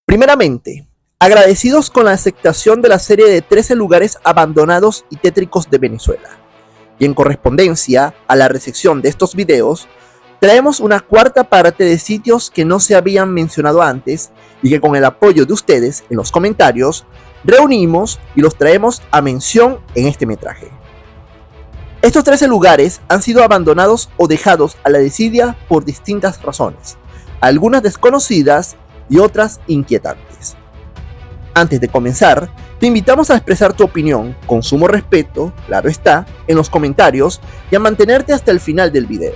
Primeramente, agradecidos con la aceptación de la serie de 13 lugares abandonados y tétricos de Venezuela. Y en correspondencia a la recepción de estos videos, traemos una cuarta parte de sitios que no se habían mencionado antes y que con el apoyo de ustedes en los comentarios, reunimos y los traemos a mención en este metraje. Estos 13 lugares han sido abandonados o dejados a la desidia por distintas razones, algunas desconocidas y otras inquietantes. Antes de comenzar, te invitamos a expresar tu opinión con sumo respeto, claro está, en los comentarios y a mantenerte hasta el final del video.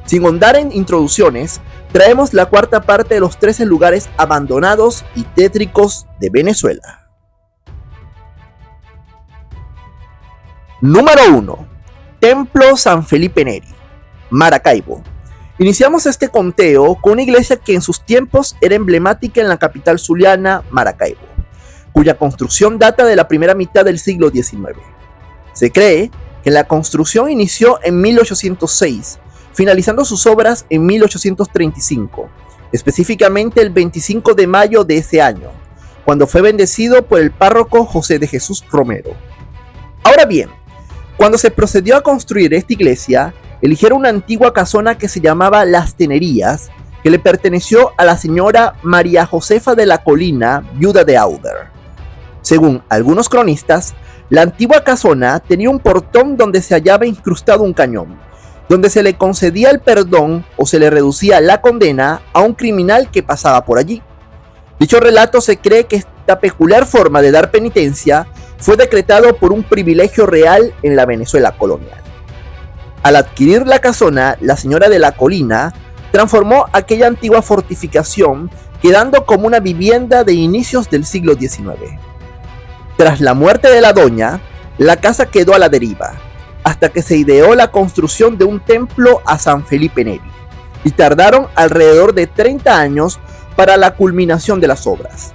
Sin ahondar en introducciones, traemos la cuarta parte de los 13 lugares abandonados y tétricos de Venezuela. Número 1. Templo San Felipe Neri, Maracaibo. Iniciamos este conteo con una iglesia que en sus tiempos era emblemática en la capital zuliana, Maracaibo, cuya construcción data de la primera mitad del siglo XIX. Se cree que la construcción inició en 1806, finalizando sus obras en 1835, específicamente el 25 de mayo de ese año, cuando fue bendecido por el párroco José de Jesús Romero. Ahora bien, cuando se procedió a construir esta iglesia, eligieron una antigua casona que se llamaba Las Tenerías, que le perteneció a la señora María Josefa de la Colina, viuda de Auder. Según algunos cronistas, la antigua casona tenía un portón donde se hallaba incrustado un cañón, donde se le concedía el perdón o se le reducía la condena a un criminal que pasaba por allí. Dicho relato se cree que esta peculiar forma de dar penitencia fue decretado por un privilegio real en la Venezuela colonial. Al adquirir la casona, la señora de la Colina transformó aquella antigua fortificación, quedando como una vivienda de inicios del siglo XIX. Tras la muerte de la doña, la casa quedó a la deriva, hasta que se ideó la construcción de un templo a San Felipe Neri, y tardaron alrededor de 30 años para la culminación de las obras.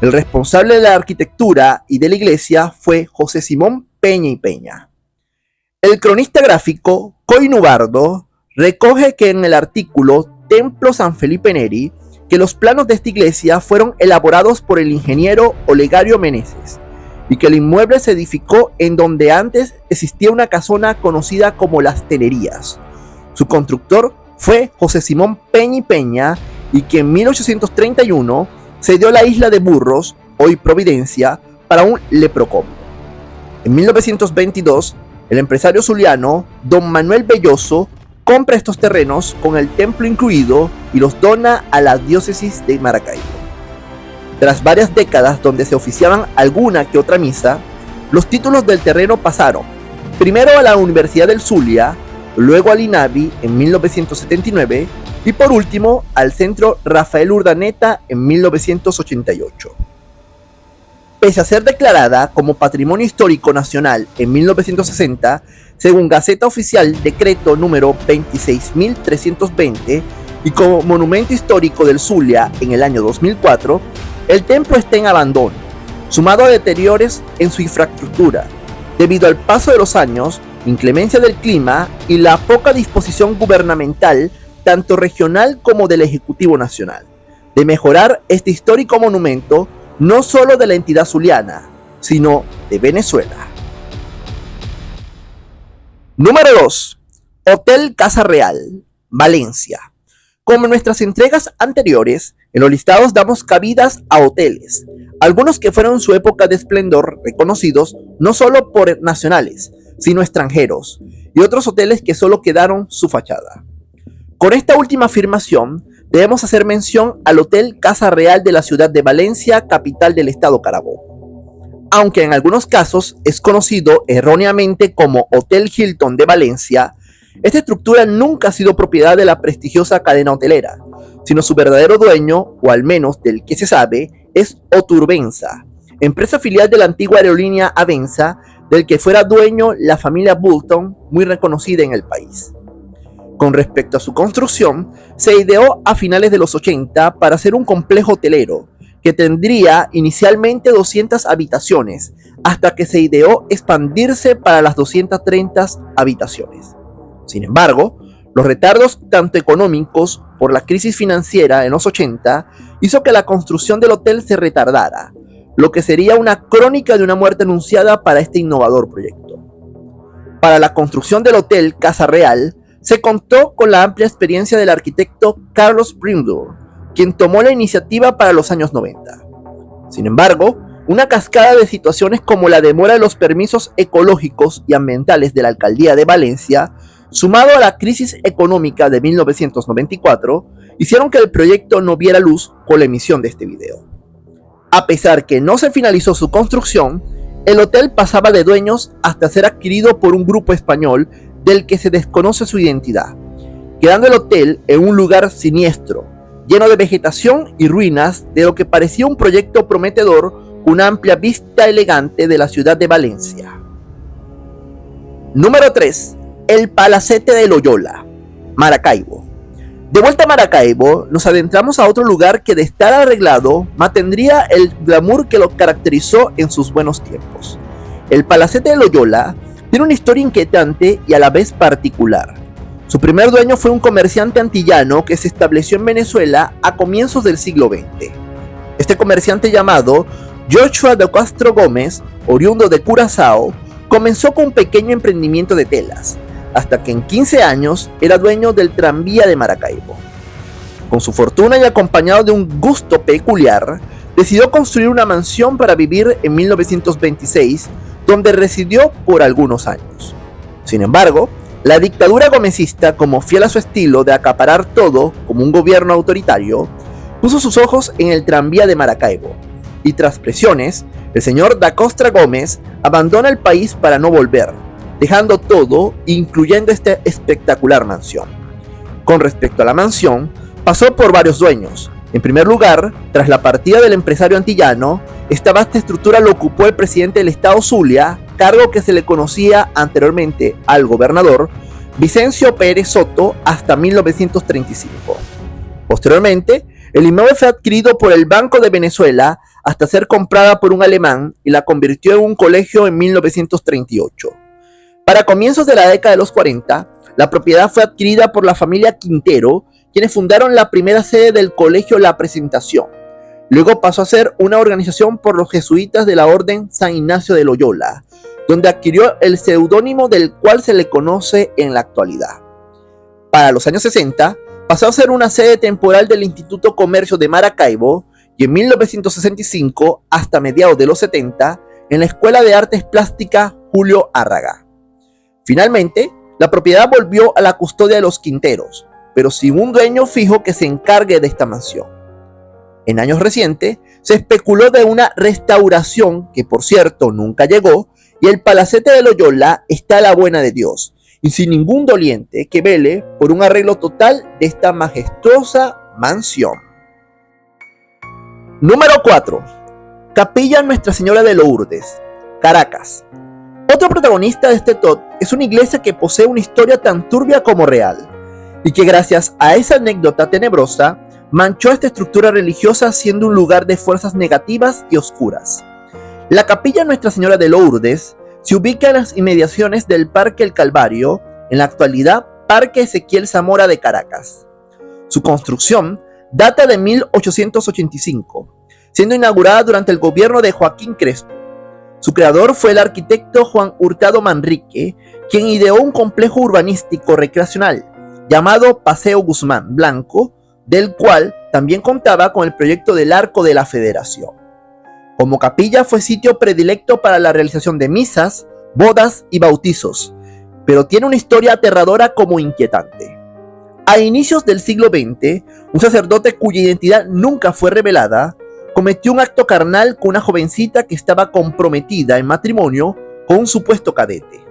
El responsable de la arquitectura y de la iglesia fue José Simón Peña y Peña. El cronista gráfico Coy Nubardo recoge que en el artículo Templo San Felipe Neri, que los planos de esta iglesia fueron elaborados por el ingeniero Olegario Meneses, y que el inmueble se edificó en donde antes existía una casona conocida como Las Tenerías. Su constructor fue José Simón Peña y Peña, y que en 1831 cedió la isla de Burros, hoy Providencia, para un leprocomio. En 1922, el empresario zuliano Don Manuel Belloso compra estos terrenos con el templo incluido y los dona a la diócesis de Maracaibo. Tras varias décadas donde se oficiaban alguna que otra misa, los títulos del terreno pasaron primero a la Universidad del Zulia, luego al INAVI en 1979 y por último al Centro Rafael Urdaneta en 1988. Pese a ser declarada como Patrimonio Histórico Nacional en 1960, según Gaceta Oficial Decreto número 26.320 y como Monumento Histórico del Zulia en el año 2004, el templo está en abandono, sumado a deterioros en su infraestructura, debido al paso de los años, inclemencia del clima y la poca disposición gubernamental, tanto regional como del Ejecutivo Nacional, de mejorar este histórico monumento no solo de la entidad zuliana, sino de Venezuela. Número 2. Hotel Casa Real, Valencia. Como en nuestras entregas anteriores, en los listados damos cabidas a hoteles, algunos que fueron en su época de esplendor reconocidos no solo por nacionales, sino extranjeros, y otros hoteles que solo quedaron su fachada. Con esta última afirmación, debemos hacer mención al Hotel Casa Real de la ciudad de Valencia, capital del estado Carabobo. Aunque en algunos casos es conocido erróneamente como Hotel Hilton de Valencia, esta estructura nunca ha sido propiedad de la prestigiosa cadena hotelera, sino su verdadero dueño, o al menos del que se sabe, es Oturbenza, empresa filial de la antigua aerolínea Avenza, del que fuera dueño la familia Bulton, muy reconocida en el país. Con respecto a su construcción, se ideó a finales de los 80 para ser un complejo hotelero, que tendría inicialmente 200 habitaciones, hasta que se ideó expandirse para las 230 habitaciones. Sin embargo, Los retardos tanto económicos por la crisis financiera en los 80 hizo que la construcción del hotel se retardara, lo que sería una crónica de una muerte anunciada para este innovador proyecto. Para la construcción del hotel Casa Real se contó con la amplia experiencia del arquitecto Carlos Brimdour, quien tomó la iniciativa para los años 90. Sin embargo, una cascada de situaciones como la demora de los permisos ecológicos y ambientales de la Alcaldía de Valencia, sumado a la crisis económica de 1994, hicieron que el proyecto no viera luz con la emisión de este video. A pesar que no se finalizó su construcción, el hotel pasaba de dueños hasta ser adquirido por un grupo español del que se desconoce su identidad, quedando el hotel en un lugar siniestro, lleno de vegetación y ruinas de lo que parecía un proyecto prometedor con una amplia vista elegante de la ciudad de Valencia. Número 3. El Palacete de Loyola, Maracaibo. De vuelta a Maracaibo, nos adentramos a otro lugar que de estar arreglado mantendría el glamour que lo caracterizó en sus buenos tiempos. El Palacete de Loyola tiene una historia inquietante y a la vez particular. Su primer dueño fue un comerciante antillano que se estableció en Venezuela a comienzos del siglo XX. Este comerciante llamado Joshua de Castro Gómez, oriundo de Curazao, comenzó con un pequeño emprendimiento de telas, hasta que en 15 años era dueño del tranvía de Maracaibo. Con su fortuna y acompañado de un gusto peculiar, decidió construir una mansión para vivir en 1926, donde residió por algunos años. Sin embargo, la dictadura gomecista, como fiel a su estilo de acaparar todo como un gobierno autoritario, puso sus ojos en el tranvía de Maracaibo, y tras presiones, el señor Da Costa Gómez abandona el país para no volver, dejando todo, incluyendo esta espectacular mansión. Con respecto a la mansión, pasó por varios dueños. En primer lugar, tras la partida del empresario antillano, esta vasta estructura lo ocupó el presidente del estado Zulia, cargo que se le conocía anteriormente al gobernador Vicencio Pérez Soto hasta 1935. Posteriormente, el inmueble fue adquirido por el Banco de Venezuela hasta ser comprada por un alemán y la convirtió en un colegio en 1938. Para comienzos de la década de los 40, la propiedad fue adquirida por la familia Quintero, quienes fundaron la primera sede del colegio La Presentación. Luego pasó a ser una organización por los jesuitas de la Orden San Ignacio de Loyola, donde adquirió el seudónimo del cual se le conoce en la actualidad. Para los años 60, pasó a ser una sede temporal del Instituto Comercio de Maracaibo y en 1965, hasta mediados de los 70, en la Escuela de Artes Plásticas Julio Árraga. Finalmente, la propiedad volvió a la custodia de los Quinteros, pero sin un dueño fijo que se encargue de esta mansión. En años recientes, se especuló de una restauración que, por cierto, nunca llegó, y el Palacete de Loyola está a la buena de Dios, y sin ningún doliente que vele por un arreglo total de esta majestuosa mansión. Número 4. Capilla Nuestra Señora de Lourdes, Caracas. Otro protagonista de este top es una iglesia que posee una historia tan turbia como real, y que gracias a esa anécdota tenebrosa, manchó esta estructura religiosa siendo un lugar de fuerzas negativas y oscuras. La Capilla Nuestra Señora de Lourdes se ubica en las inmediaciones del Parque El Calvario, en la actualidad Parque Ezequiel Zamora de Caracas. Su construcción data de 1885, siendo inaugurada durante el gobierno de Joaquín Crespo. Su creador fue el arquitecto Juan Hurtado Manrique, quien ideó un complejo urbanístico recreacional llamado Paseo Guzmán Blanco, del cual también contaba con el proyecto del Arco de la Federación. Como capilla fue sitio predilecto para la realización de misas, bodas y bautizos, pero tiene una historia aterradora como inquietante. A inicios del siglo XX, un sacerdote cuya identidad nunca fue revelada, cometió un acto carnal con una jovencita que estaba comprometida en matrimonio con un supuesto cadete.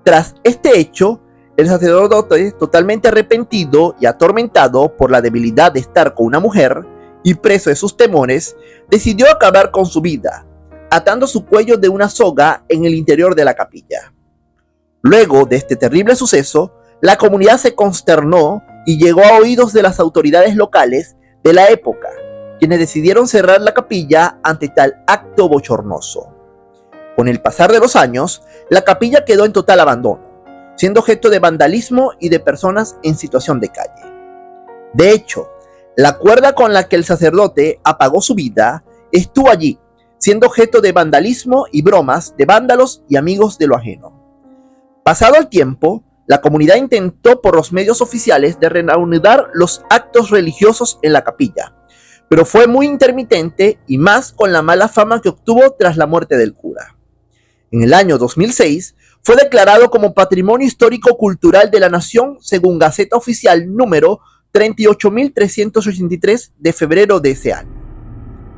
Tras este hecho, el sacerdote, totalmente arrepentido y atormentado por la debilidad de estar con una mujer y preso de sus temores, decidió acabar con su vida, atando su cuello de una soga en el interior de la capilla. Luego de este terrible suceso, la comunidad se consternó y llegó a oídos de las autoridades locales de la época, quienes decidieron cerrar la capilla ante tal acto bochornoso. Con el pasar de los años, la capilla quedó en total abandono. siendo objeto de vandalismo y de personas en situación de calle. De hecho, la cuerda con la que el sacerdote apagó su vida estuvo allí, siendo objeto de vandalismo y bromas de vándalos y amigos de lo ajeno. Pasado el tiempo, la comunidad intentó por los medios oficiales de reanudar los actos religiosos en la capilla, pero fue muy intermitente y más con la mala fama que obtuvo tras la muerte del cura. En el año 2006 fue declarado como Patrimonio Histórico Cultural de la Nación según Gaceta Oficial número 38.383 de febrero de ese año.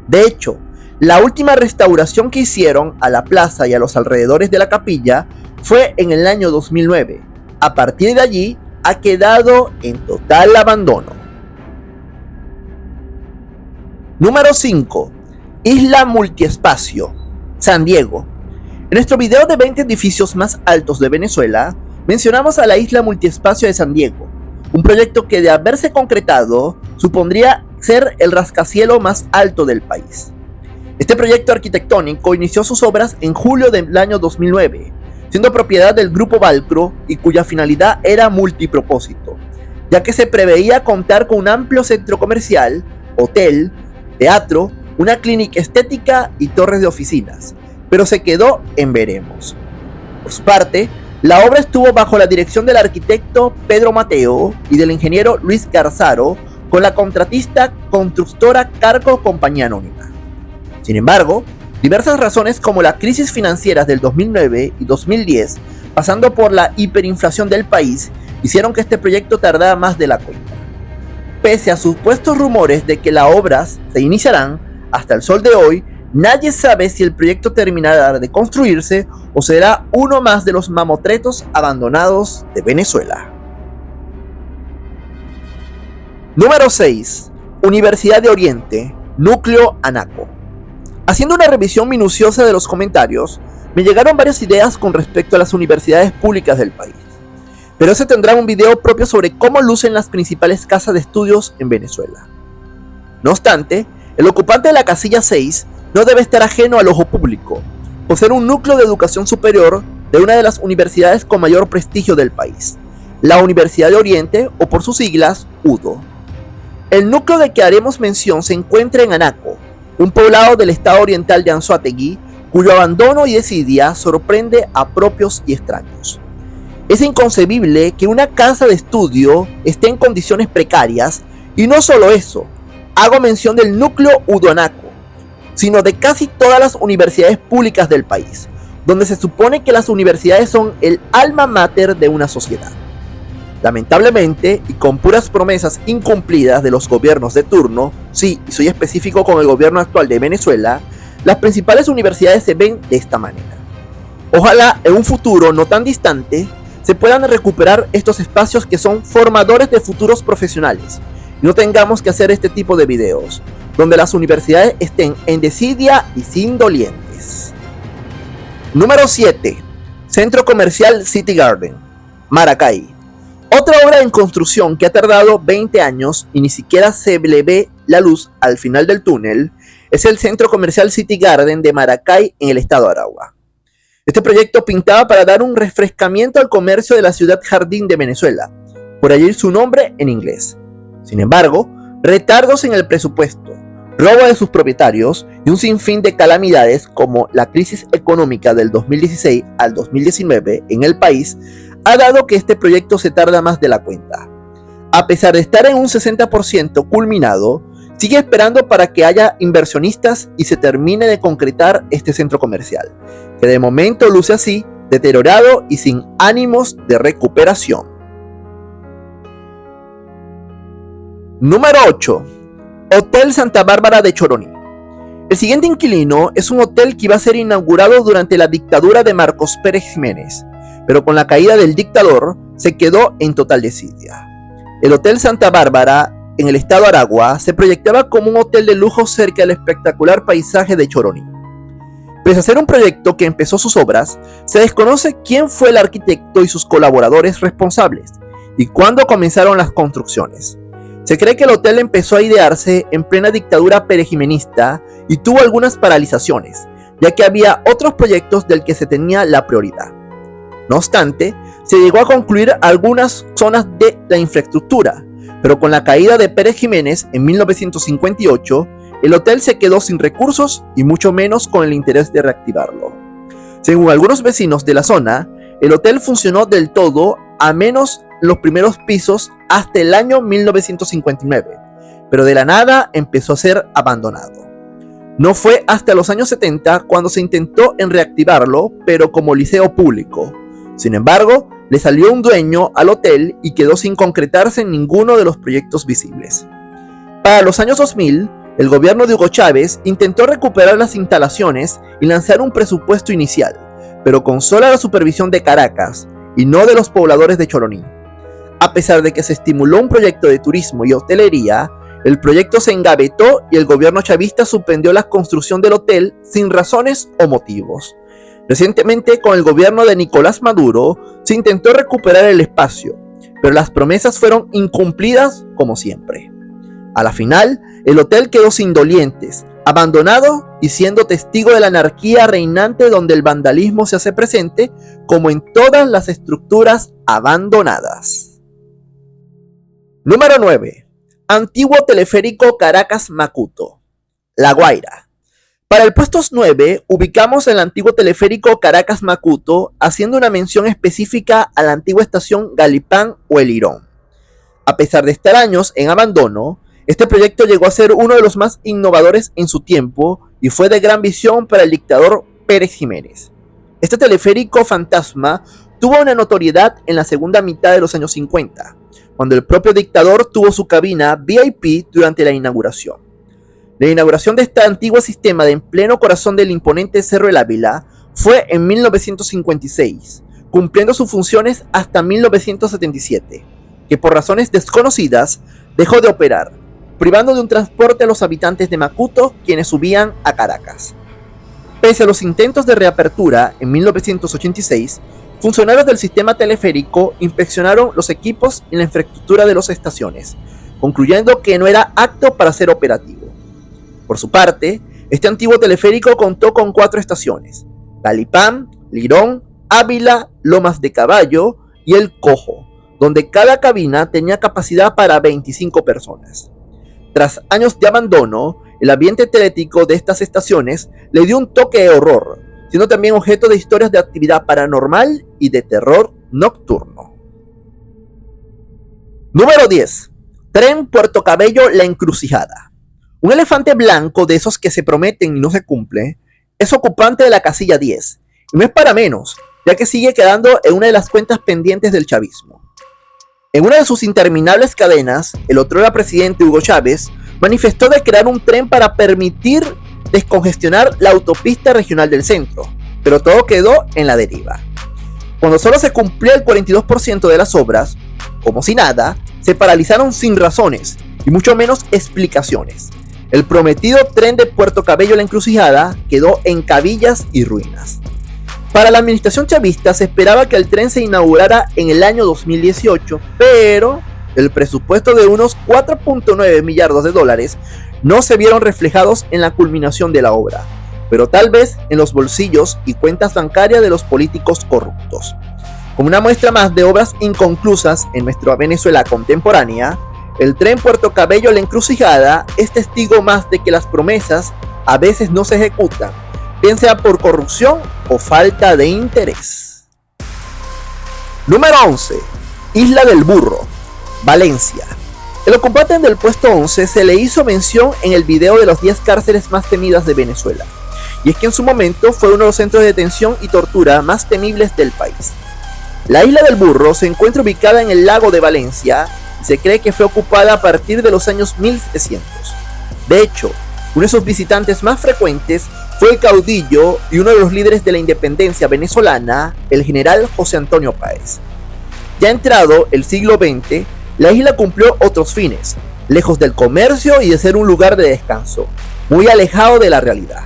De hecho, la última restauración que hicieron a la plaza y a los alrededores de la capilla fue en el año 2009. A partir de allí ha quedado en total abandono. Número 5. Isla Multiespacio, San Diego. En nuestro video de 20 edificios más altos de Venezuela, mencionamos a la Isla Multiespacio de San Diego, un proyecto que de haberse concretado supondría ser el rascacielos más alto del país. Este proyecto arquitectónico inició sus obras en julio del año 2009, siendo propiedad del Grupo Balcro y cuya finalidad era multipropósito, ya que se preveía contar con un amplio centro comercial, hotel, teatro, una clínica estética y torres de oficinas, pero se quedó en veremos. Por su parte, la obra estuvo bajo la dirección del arquitecto Pedro Mateo y del ingeniero Luis Garzaro, con la contratista constructora Carco Compañía Anónima. Sin embargo, diversas razones como las crisis financieras del 2009 y 2010, pasando por la hiperinflación del país, hicieron que este proyecto tardara más de la cuenta. Pese a supuestos rumores de que las obras se iniciarán, hasta el sol de hoy, nadie sabe si el proyecto terminará de construirse o será uno más de los mamotretos abandonados de Venezuela. Número 6. Universidad de Oriente, Núcleo Anaco. Haciendo una revisión minuciosa de los comentarios, me llegaron varias ideas con respecto a las universidades públicas del país. Pero ese tendrá un video propio sobre cómo lucen las principales casas de estudios en Venezuela. No obstante, el ocupante de la casilla 6 no debe estar ajeno al ojo público, por ser un núcleo de educación superior de una de las universidades con mayor prestigio del país, la Universidad de Oriente, o por sus siglas, UDO. El núcleo de que haremos mención se encuentra en Anaco, un poblado del estado oriental de Anzoátegui, cuyo abandono y desidia sorprende a propios y extraños. Es inconcebible que una casa de estudio esté en condiciones precarias, y no solo eso, hago mención del núcleo UDO Anaco, sino de casi todas las universidades públicas del país, donde se supone que las universidades son el alma mater de una sociedad. Lamentablemente, y con puras promesas incumplidas de los gobiernos de turno, sí, y soy específico con el gobierno actual de Venezuela, las principales universidades se ven de esta manera. Ojalá en un futuro no tan distante se puedan recuperar estos espacios que son formadores de futuros profesionales y no tengamos que hacer este tipo de videos, donde las universidades estén en desidia y sin dolientes. Número 7. Centro Comercial City Garden, Maracay. Otra obra en construcción que ha tardado 20 años y ni siquiera se le ve la luz al final del túnel es el Centro Comercial City Garden de Maracay en el estado de Aragua. Este proyecto pintaba para dar un refrescamiento al comercio de la ciudad jardín de Venezuela, por allí su nombre en inglés. Sin embargo, retardos en el presupuesto, robo de sus propietarios y un sinfín de calamidades como la crisis económica del 2016 al 2019 en el país ha dado que este proyecto se tarda más de la cuenta. A pesar de estar en un 60% culminado, sigue esperando para que haya inversionistas y se termine de concretar este centro comercial, que de momento luce así, deteriorado y sin ánimos de recuperación. Número 8. Hotel Santa Bárbara de Choroní. El siguiente inquilino es un hotel que iba a ser inaugurado durante la dictadura de Marcos Pérez Jiménez, pero con la caída del dictador se quedó en total desidia. El Hotel Santa Bárbara en el estado de Aragua se proyectaba como un hotel de lujo cerca del espectacular paisaje de Choroní. Pese a ser un proyecto que empezó sus obras, se desconoce quién fue el arquitecto y sus colaboradores responsables y cuándo comenzaron las construcciones. Se cree que el hotel empezó a idearse en plena dictadura perejimenista y tuvo algunas paralizaciones, ya que había otros proyectos del que se tenía la prioridad. No obstante, se llegó a concluir algunas zonas de la infraestructura, pero con la caída de Pérez Jiménez en 1958, el hotel se quedó sin recursos y mucho menos con el interés de reactivarlo. Según algunos vecinos de la zona, el hotel funcionó del todo, a menos los primeros pisos, hasta el año 1959, pero de la nada empezó a ser abandonado. No fue hasta los años 70 cuando se intentó en reactivarlo, pero como liceo público. Sin embargo, le salió un dueño al hotel y quedó sin concretarse en ninguno de los proyectos visibles. Para los años 2000, el gobierno de Hugo Chávez intentó recuperar las instalaciones y lanzar un presupuesto inicial, pero con sola la supervisión de Caracas y no de los pobladores de Choroní. A pesar de que se estimuló un proyecto de turismo y hotelería, el proyecto se engavetó y el gobierno chavista suspendió la construcción del hotel sin razones o motivos. Recientemente, con el gobierno de Nicolás Maduro, se intentó recuperar el espacio, pero las promesas fueron incumplidas como siempre. A la final, el hotel quedó sin dolientes, abandonado y siendo testigo de la anarquía reinante donde el vandalismo se hace presente, como en todas las estructuras abandonadas. Número 9. Antiguo teleférico Caracas-Macuto, La Guaira. Para el puesto 9 ubicamos el antiguo teleférico Caracas-Macuto, haciendo una mención específica a la antigua estación Galipán o El Lirón. A pesar de estar años en abandono, este proyecto llegó a ser uno de los más innovadores en su tiempo y fue de gran visión para el dictador Pérez Jiménez. Este teleférico fantasma tuvo una notoriedad en la segunda mitad de los años 50, cuando el propio dictador tuvo su cabina VIP durante la inauguración. La inauguración de este antiguo sistema en pleno corazón del imponente Cerro El Ávila fue en 1956, cumpliendo sus funciones hasta 1977, que por razones desconocidas dejó de operar, privando de un transporte a los habitantes de Macuto quienes subían a Caracas. Pese a los intentos de reapertura en 1986, funcionarios del sistema teleférico inspeccionaron los equipos y la infraestructura de las estaciones, concluyendo que no era apto para ser operativo. Por su parte, este antiguo teleférico contó con 4 estaciones: Galipán, Lirón, Ávila, Lomas de Caballo y El Cojo, donde cada cabina tenía capacidad para 25 personas. Tras años de abandono, el ambiente telético de estas estaciones le dio un toque de horror, siendo también objeto de historias de actividad paranormal y de terror nocturno. Número 10. Tren Puerto Cabello La Encrucijada. Un elefante blanco de esos que se prometen y no se cumple, es ocupante de la casilla 10, y no es para menos, ya que sigue quedando en una de las cuentas pendientes del chavismo. En una de sus interminables cadenas, el otrora presidente Hugo Chávez manifestó de crear un tren para permitir descongestionar la autopista regional del centro, pero todo quedó en la deriva. Cuando solo se cumplía el 42% de las obras, como si nada, se paralizaron sin razones y mucho menos explicaciones. El prometido tren de Puerto Cabello La Encrucijada quedó en cabillas y ruinas. Para la administración chavista se esperaba que el tren se inaugurara en el año 2018, pero el presupuesto de unos 4.9 millardos de dólares no se vieron reflejados en la culminación de la obra, pero tal vez en los bolsillos y cuentas bancarias de los políticos corruptos. Como una muestra más de obras inconclusas en nuestra Venezuela contemporánea, el tren Puerto Cabello La Encrucijada es testigo más de que las promesas a veces no se ejecutan, bien sea por corrupción o falta de interés. Número 11. Isla del Burro, Valencia. El ocupante del puesto 11 se le hizo mención en el video de las 10 cárceles más temidas de Venezuela, y es que en su momento fue uno de los centros de detención y tortura más temibles del país. La Isla del Burro se encuentra ubicada en el lago de Valencia y se cree que fue ocupada a partir de los años 1700. De hecho, uno de sus visitantes más frecuentes fue el caudillo y uno de los líderes de la independencia venezolana, el general José Antonio Páez. Ya entrado el siglo XX, la isla cumplió otros fines, lejos del comercio y de ser un lugar de descanso, muy alejado de la realidad.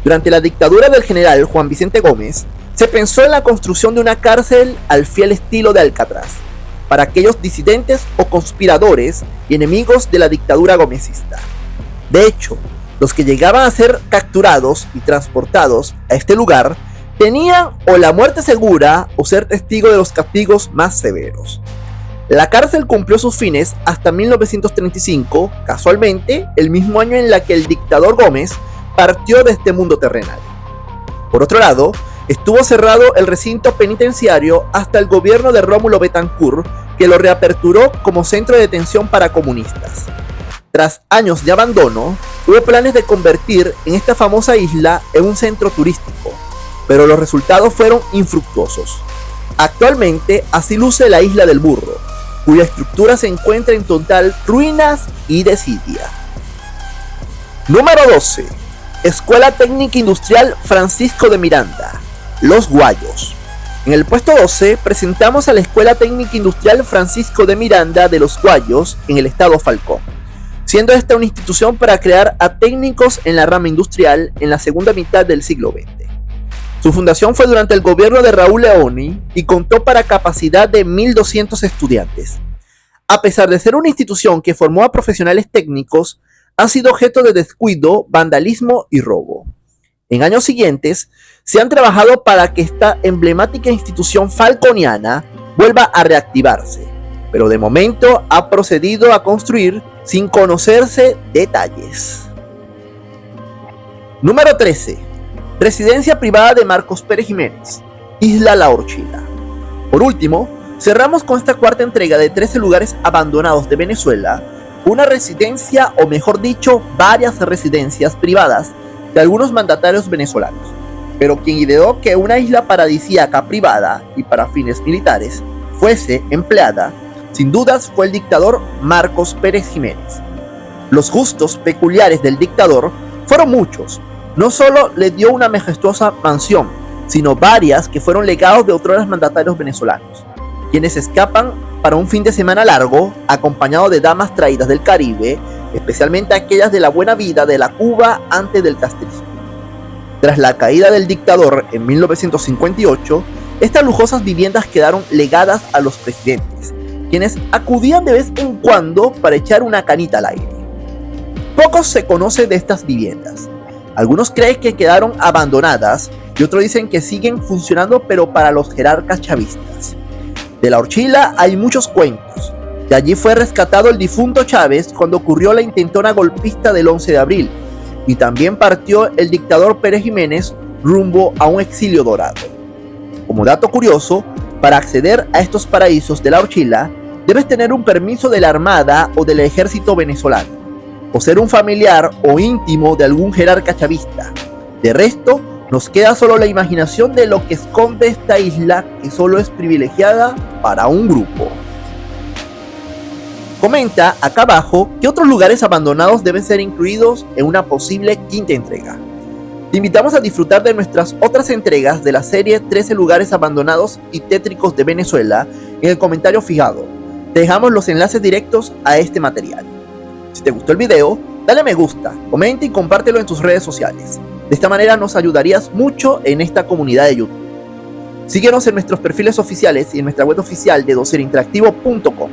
Durante la dictadura del general Juan Vicente Gómez, se pensó en la construcción de una cárcel al fiel estilo de Alcatraz, para aquellos disidentes o conspiradores y enemigos de la dictadura gomecista. De hecho, los que llegaban a ser capturados y transportados a este lugar tenían o la muerte segura o ser testigo de los castigos más severos. La cárcel cumplió sus fines hasta 1935, casualmente el mismo año en la que el dictador Gómez partió de este mundo terrenal. Por otro lado, estuvo cerrado el recinto penitenciario hasta el gobierno de Rómulo Betancourt, que lo reaperturó como centro de detención para comunistas. Tras años de abandono, hubo planes de convertir en esta famosa isla en un centro turístico, pero los resultados fueron infructuosos. Actualmente así luce la isla del Burro, cuya estructura se encuentra en total ruinas y desidia. Número 12. Escuela Técnica Industrial Francisco de Miranda, Los Guayos. En el puesto 12 presentamos a la Escuela Técnica Industrial Francisco de Miranda de Los Guayos en el estado Falcón, siendo esta una institución para crear a técnicos en la rama industrial en la segunda mitad del siglo XX. Su fundación fue durante el gobierno de Raúl Leoni y contó para capacidad de 1.200 estudiantes. A pesar de ser una institución que formó a profesionales técnicos, ha sido objeto de descuido, vandalismo y robo. En años siguientes, se han trabajado para que esta emblemática institución falconiana vuelva a reactivarse, pero de momento ha procedido a construir sin conocerse detalles. Número 13. Residencia privada de Marcos Pérez Jiménez, Isla La Orchila. Por último, cerramos con esta cuarta entrega de 13 lugares abandonados de Venezuela, una residencia, o mejor dicho, varias residencias privadas de algunos mandatarios venezolanos, pero quien ideó que una isla paradisíaca privada y para fines militares fuese empleada, sin dudas fue el dictador Marcos Pérez Jiménez. Los gustos peculiares del dictador fueron muchos. No solo le dio una majestuosa mansión, sino varias que fueron legados de otros mandatarios venezolanos, quienes escapan para un fin de semana largo, acompañado de damas traídas del Caribe, especialmente aquellas de la buena vida de la Cuba antes del castrismo. Tras la caída del dictador en 1958, estas lujosas viviendas quedaron legadas a los presidentes, quienes acudían de vez en cuando para echar una canita al aire. Poco se conoce de estas viviendas. Algunos creen que quedaron abandonadas y otros dicen que siguen funcionando, pero para los jerarcas chavistas. De La Orchila hay muchos cuentos. De allí fue rescatado el difunto Chávez cuando ocurrió la intentona golpista del 11 de abril. Y también partió el dictador Pérez Jiménez rumbo a un exilio dorado. Como dato curioso, para acceder a estos paraísos de La Orchila, debes tener un permiso de la Armada o del Ejército venezolano, o ser un familiar o íntimo de algún jerarca chavista. De resto, nos queda solo la imaginación de lo que esconde esta isla, que solo es privilegiada para un grupo. Comenta acá abajo qué otros lugares abandonados deben ser incluidos en una posible quinta entrega. Te invitamos a disfrutar de nuestras otras entregas de la serie 13 lugares abandonados y tétricos de Venezuela en el comentario fijado. Te dejamos los enlaces directos a este material. Si te gustó el video, dale me gusta, comenta y compártelo en tus redes sociales. De esta manera nos ayudarías mucho en esta comunidad de YouTube. Síguenos en nuestros perfiles oficiales y en nuestra web oficial de docerinteractivo.com.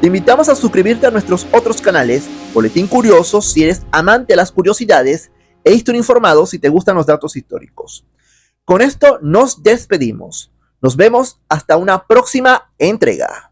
Te invitamos a suscribirte a nuestros otros canales, Boletín Curioso si eres amante de las curiosidades, e History Informado si te gustan los datos históricos. Con esto nos despedimos. Nos vemos hasta una próxima entrega.